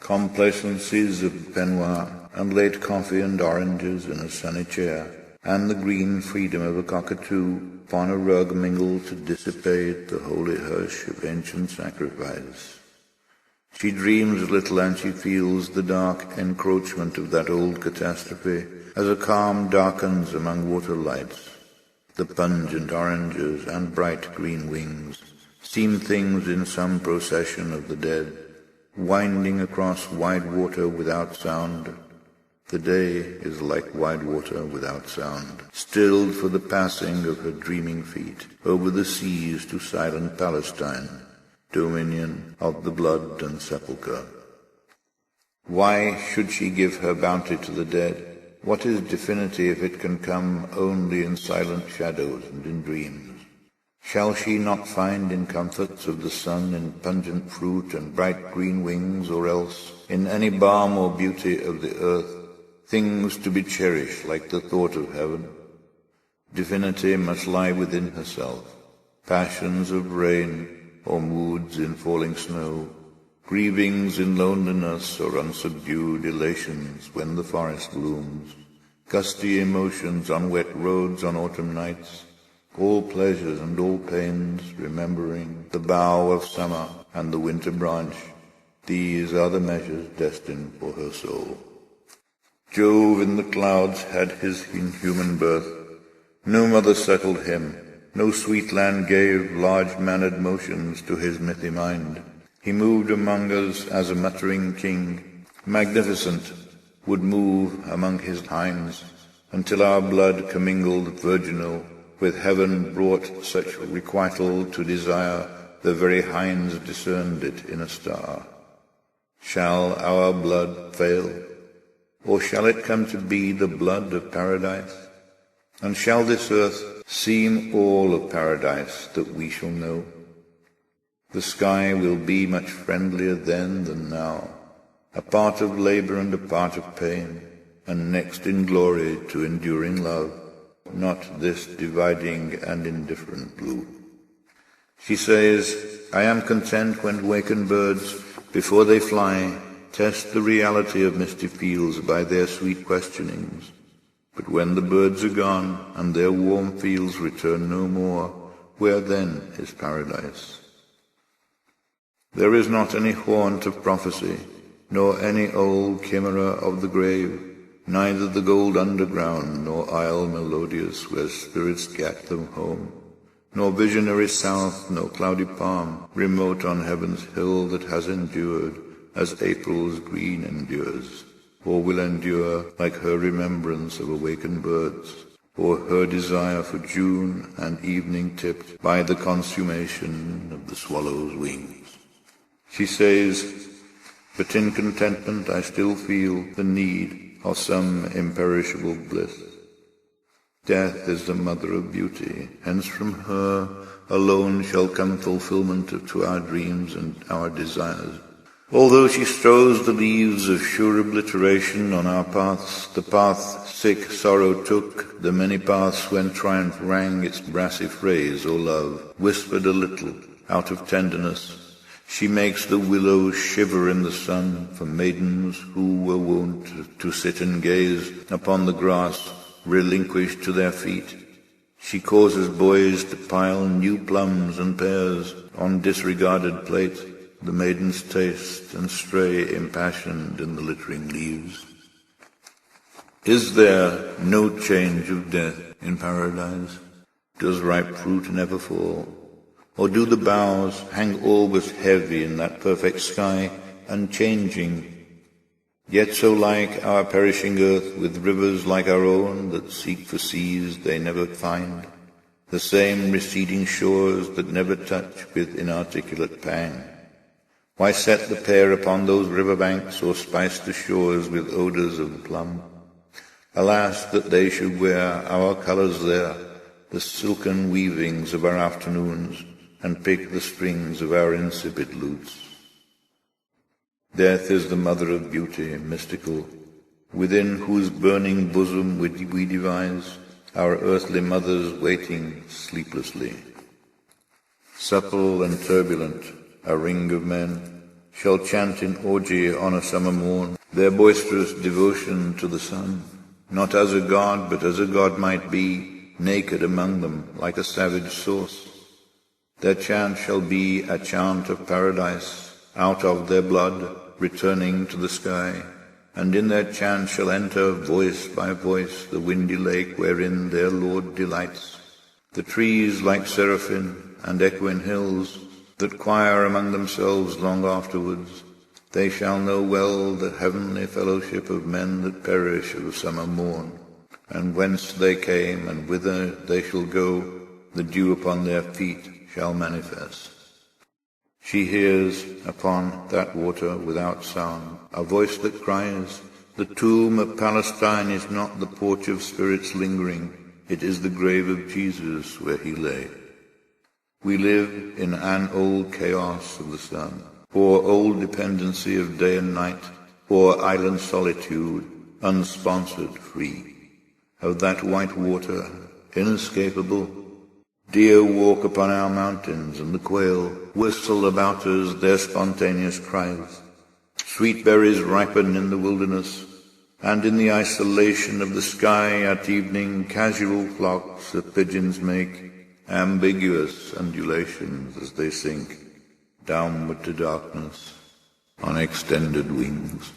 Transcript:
complacencies of peignoir, and late coffee and oranges in a sunny chair, and the green freedom of a cockatoo upon a rug mingle to dissipate the holy hush of ancient sacrifice. She dreams little, and she feels the dark encroachment of that old catastrophe as a calm darkens among water lights. The pungent oranges and bright green wings seem things in some procession of the dead, winding across wide water without sound. The day is like wide water without sound, stilled for the passing of her dreaming feet over the seas to silent Palestine, dominion of the blood and sepulchre. Why should she give her bounty to the dead? What is divinity if it can come only in silent shadows and in dreams? Shall she not find in comforts of the sun, in pungent fruit and bright green wings, or else in any balm or beauty of the earth, things to be cherished like the thought of heaven? Divinity must lie within herself, passions of rain, or moods in falling snow, grievings in loneliness or unsubdued elations when the forest blooms, gusty emotions on wet roads on autumn nights, all pleasures and all pains, remembering the bough of summer and the winter branch. These are the measures destined for her soul. Jove in the clouds had his inhuman birth. No mother settled him. No sweet land gave large-mannered motions to his mythy mind. He moved among us as a muttering king, magnificent, would move among his hinds, until our blood commingled virginal with heaven brought such requital to desire, the very hinds discerned it in a star. Shall our blood fail, or shall it come to be the blood of paradise? And shall this earth seem all of paradise that we shall know? The sky will be much friendlier then than now, a part of labor and a part of pain, and next in glory to enduring love, not this dividing and indifferent blue. She says, I am content when wakened birds, before they fly, test the reality of misty fields by their sweet questionings. But when the birds are gone, and their warm fields return no more, where then is paradise? There is not any haunt of prophecy, nor any old chimera of the grave, neither the gold underground, nor isle melodious where spirits get them home, nor visionary south, nor cloudy palm, remote on heaven's hill that has endured, as April's green endures, or will endure like her remembrance of awakened birds, or her desire for June and evening tipped by the consummation of the swallow's wings. She says, but in contentment I still feel the need of some imperishable bliss. Death is the mother of beauty, hence from her alone shall come fulfillment to our dreams and our desires. Although she strews the leaves of sure obliteration on our paths, the path sick sorrow took, the many paths when triumph rang its brassy phrase, O love, whispered a little out of tenderness. She makes the willows shiver in the sun for maidens who were wont to sit and gaze upon the grass relinquished to their feet. She causes boys to pile new plums and pears on disregarded plates. The maidens taste and stray impassioned in the littering leaves. Is there no change of death in paradise? Does ripe fruit never fall? Or do the boughs hang always heavy in that perfect sky, unchanging, yet so like our perishing earth, with rivers like our own that seek for seas they never find, the same receding shores that never touch with inarticulate pang? Why set the pair upon those river banks, or spice the shores with odors of the plum? Alas, that they should wear our colors there, the silken weavings of our afternoons, and pick the strings of our insipid lutes. Death is the mother of beauty, mystical, within whose burning bosom we devise our earthly mothers waiting sleeplessly. Supple and turbulent, a ring of men, shall chant in orgy on a summer morn, their boisterous devotion to the sun, not as a god, but as a god might be, naked among them, like a savage source. Their chant shall be a chant of paradise, out of their blood, returning to the sky, and in their chant shall enter, voice by voice, the windy lake wherein their Lord delights. The trees like seraphim and echoing hills, that choir among themselves long afterwards, they shall know well the heavenly fellowship of men that perish of a summer morn, and whence they came and whither they shall go, the dew upon their feet shall manifest. She hears upon that water without sound a voice that cries, the tomb of Palestine is not the porch of spirits lingering, it is the grave of Jesus where he lay. We live in an old chaos of the sun, or old dependency of day and night, or island solitude, unsponsored free. Of that white water, inescapable, deer walk upon our mountains, and the quail whistle about us their spontaneous cries. Sweet berries ripen in the wilderness, and in the isolation of the sky at evening casual flocks of pigeons make ambiguous undulations as they sink downward to darkness on extended wings.